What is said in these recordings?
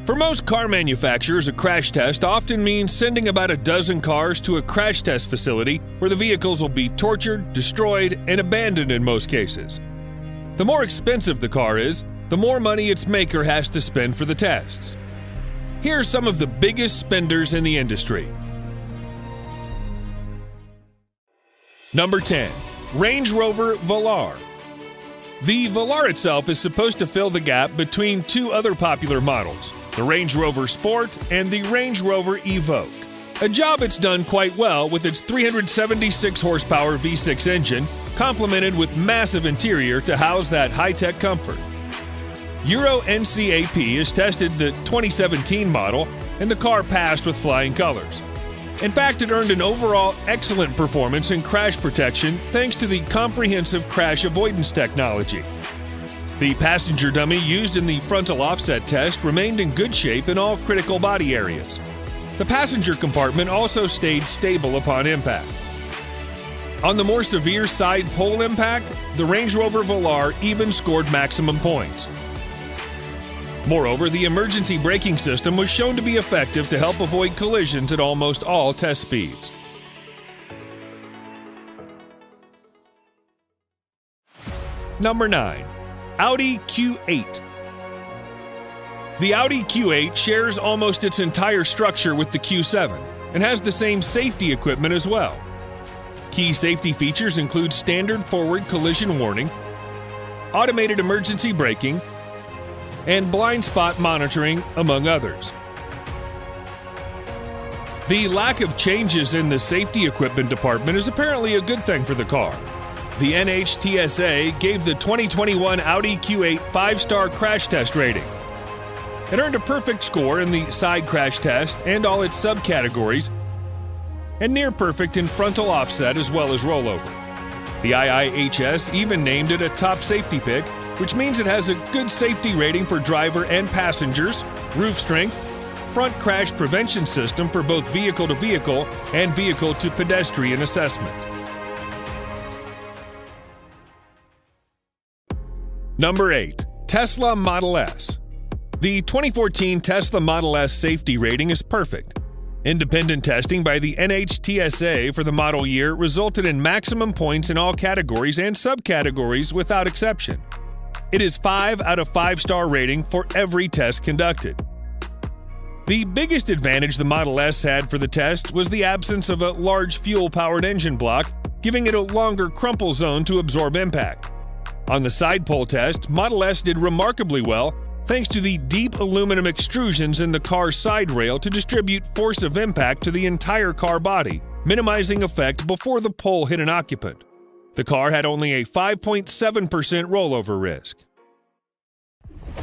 For most car manufacturers, a crash test often means sending about a dozen cars to a crash test facility where the vehicles will be tortured, destroyed, and abandoned in most cases. The more expensive the car is, the more money its maker has to spend for the tests. Here are some of the biggest spenders in the industry. Number 10. Range Rover Velar. The Velar itself is supposed to fill the gap between two other popular models, the Range Rover Sport and the Range Rover Evoque. A job it's done quite well with its 376 horsepower V6 engine, complemented with massive interior to house that high-tech comfort. Euro NCAP has tested the 2017 model, and the car passed with flying colors. In fact, it earned an overall excellent performance in crash protection thanks to the comprehensive crash avoidance technology. The passenger dummy used in the frontal offset test remained in good shape in all critical body areas. The passenger compartment also stayed stable upon impact. On the more severe side pole impact, the Range Rover Velar even scored maximum points. Moreover, the emergency braking system was shown to be effective to help avoid collisions at almost all test speeds. Number 9. Audi Q8. The Audi Q8 shares almost its entire structure with the Q7 and has the same safety equipment as well. Key safety features include standard forward collision warning, automated emergency braking, and blind spot monitoring, among others. The lack of changes in the safety equipment department is apparently a good thing for the car. The NHTSA gave the 2021 Audi Q8 5-star crash test rating. It earned a perfect score in the side crash test and all its subcategories, and near perfect in frontal offset as well as rollover. The IIHS even named it a top safety pick, which means it has a good safety rating for driver and passengers, roof strength, front crash prevention system for both vehicle-to-vehicle and vehicle-to-pedestrian assessment. Number 8. Tesla Model S. The 2014 Tesla Model S safety rating is perfect. Independent testing by the NHTSA for the model year resulted in maximum points in all categories and subcategories without exception. It is 5 out of 5-star rating for every test conducted. The biggest advantage the Model S had for the test was the absence of a large fuel-powered engine block, giving it a longer crumple zone to absorb impact. On the side pole test, Model S did remarkably well thanks to the deep aluminum extrusions in the car's side rail to distribute force of impact to the entire car body, minimizing effect before the pole hit an occupant. The car had only a 5.7% rollover risk.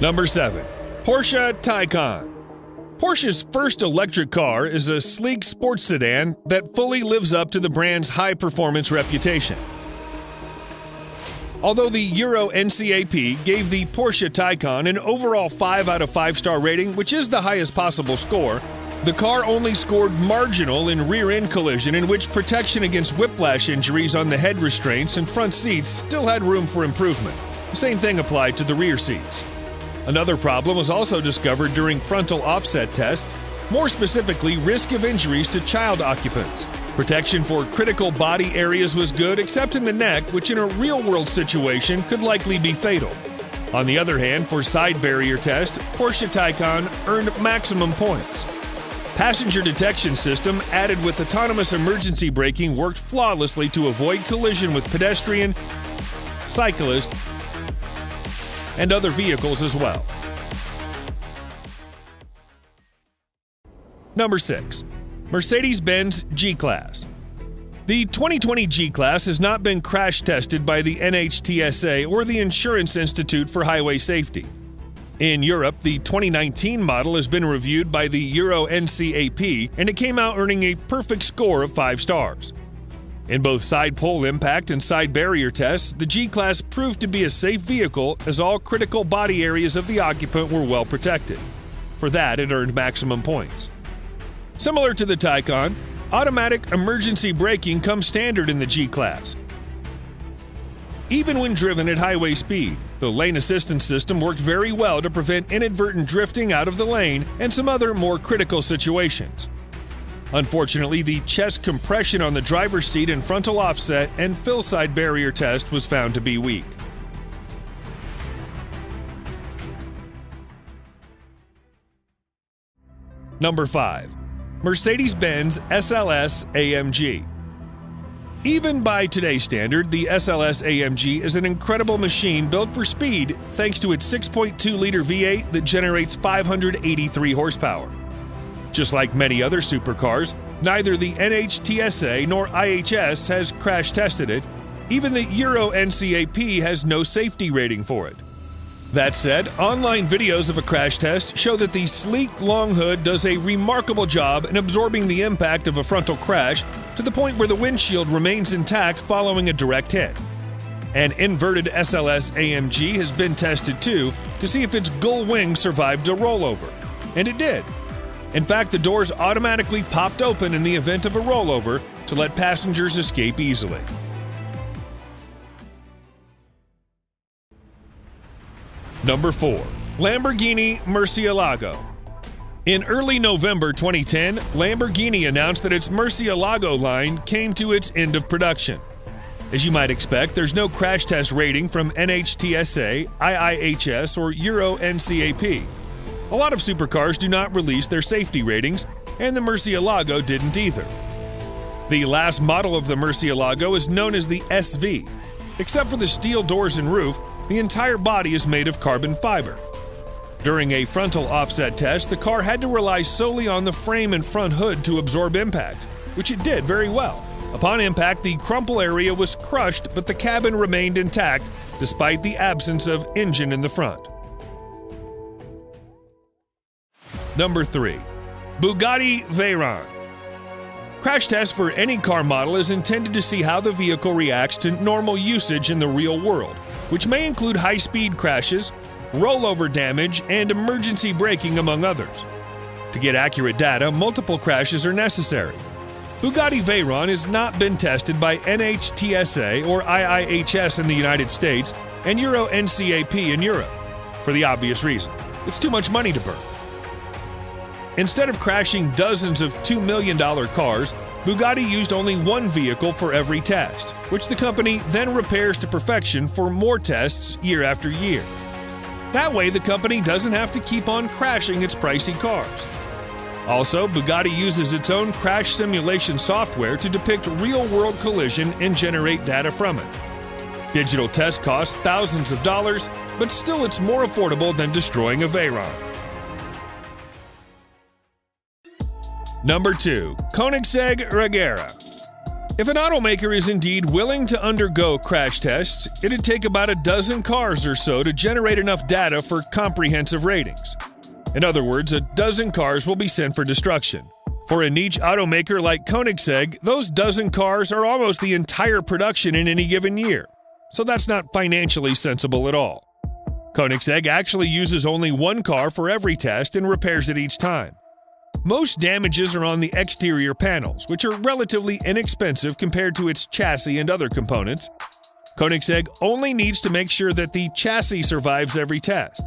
Number 7. Porsche Taycan. Porsche's first electric car is a sleek sports sedan that fully lives up to the brand's high-performance reputation. Although the Euro NCAP gave the Porsche Taycan an overall 5 out of 5-star rating, which is the highest possible score, the car only scored marginal in rear-end collision, in which protection against whiplash injuries on the head restraints and front seats still had room for improvement. The same thing applied to the rear seats. Another problem was also discovered during frontal offset tests, more specifically risk of injuries to child occupants. Protection for critical body areas was good except in the neck, which in a real-world situation could likely be fatal. On the other hand, for side barrier test, Porsche Taycan earned maximum points. Passenger detection system added with autonomous emergency braking worked flawlessly to avoid collision with pedestrian, cyclist, and other vehicles as well. Number 6. Mercedes-Benz G-Class. The 2020 G-Class has not been crash tested by the NHTSA or the Insurance Institute for Highway Safety. In Europe, the 2019 model has been reviewed by the Euro NCAP, and it came out earning a perfect score of 5 stars. In both side pole impact and side barrier tests, the G-Class proved to be a safe vehicle as all critical body areas of the occupant were well protected. For that, it earned maximum points. Similar to the Taycan, automatic emergency braking comes standard in the G-Class. Even when driven at highway speed, the lane assistance system worked very well to prevent inadvertent drifting out of the lane and some other more critical situations. Unfortunately, the chest compression on the driver's seat and frontal offset and fill side barrier test was found to be weak. Number 5. Mercedes-Benz SLS AMG. Even by today's standard, the SLS AMG is an incredible machine built for speed thanks to its 6.2-liter V8 that generates 583 horsepower. Just like many other supercars, neither the NHTSA nor IHS has crash tested it. Even the Euro NCAP has no safety rating for it. That said, online videos of a crash test show that the sleek long hood does a remarkable job in absorbing the impact of a frontal crash to the point where the windshield remains intact following a direct hit. An inverted SLS AMG has been tested too to see if its gull wing survived a rollover, and it did. In fact, the doors automatically popped open in the event of a rollover to let passengers escape easily. Number 4. Lamborghini Murcielago. In early November 2010, Lamborghini announced that its Murcielago line came to its end of production. As you might expect, there's no crash test rating from NHTSA, IIHS, or Euro NCAP. A lot of supercars do not release their safety ratings, and the Murcielago didn't either. The last model of the Murcielago is known as the SV. Except for the steel doors and roof, the entire body is made of carbon fiber. During a frontal offset test, the car had to rely solely on the frame and front hood to absorb impact, which it did very well. Upon impact, the crumple area was crushed, but the cabin remained intact despite the absence of engine in the front. Number 3. Bugatti Veyron. Crash test for any car model is intended to see how the vehicle reacts to normal usage in the real world, which may include high-speed crashes, rollover damage, and emergency braking, among others. To get accurate data, multiple crashes are necessary. Bugatti Veyron has not been tested by NHTSA or IIHS in the United States and Euro NCAP in Europe, for the obvious reason: it's too much money to burn. Instead of crashing dozens of $2 million cars, Bugatti used only one vehicle for every test, which the company then repairs to perfection for more tests year after year. That way, the company doesn't have to keep on crashing its pricey cars. Also, Bugatti uses its own crash simulation software to depict real-world collision and generate data from it. Digital tests cost thousands of dollars, but still it's more affordable than destroying a Veyron. Number 2. Koenigsegg Regera. If an automaker is indeed willing to undergo crash tests, it'd take about a dozen cars or so to generate enough data for comprehensive ratings. In other words, a dozen cars will be sent for destruction. For a niche automaker like Koenigsegg, those dozen cars are almost the entire production in any given year, so that's not financially sensible at all. Koenigsegg actually uses only one car for every test and repairs it each time. Most damages are on the exterior panels, which are relatively inexpensive compared to its chassis and other components. Koenigsegg only needs to make sure that the chassis survives every test.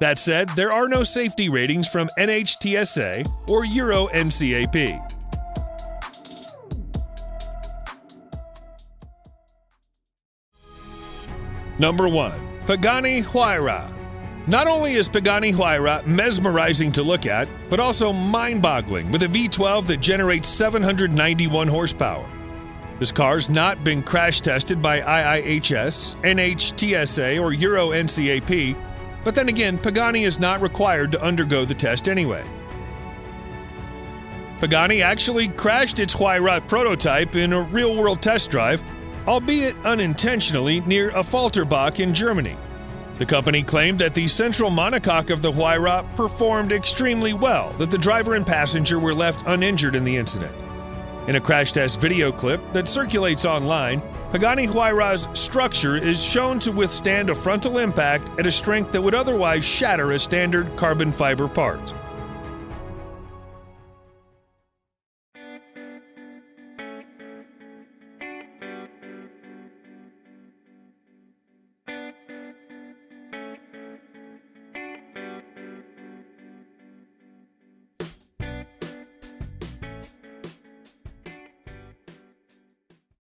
That said, there are no safety ratings from NHTSA or Euro NCAP. Number 1. Pagani Huayra. Not only is Pagani Huayra mesmerizing to look at, but also mind-boggling with a V12 that generates 791 horsepower. This car's not been crash tested by IIHS, NHTSA, or Euro NCAP, but then again, Pagani is not required to undergo the test anyway. Pagani actually crashed its Huayra prototype in a real-world test drive, albeit unintentionally, near a Falterbach in Germany. The company claimed that the central monocoque of the Huayra performed extremely well, that the driver and passenger were left uninjured in the incident. In a crash test video clip that circulates online, Pagani Huayra's structure is shown to withstand a frontal impact at a strength that would otherwise shatter a standard carbon fiber part.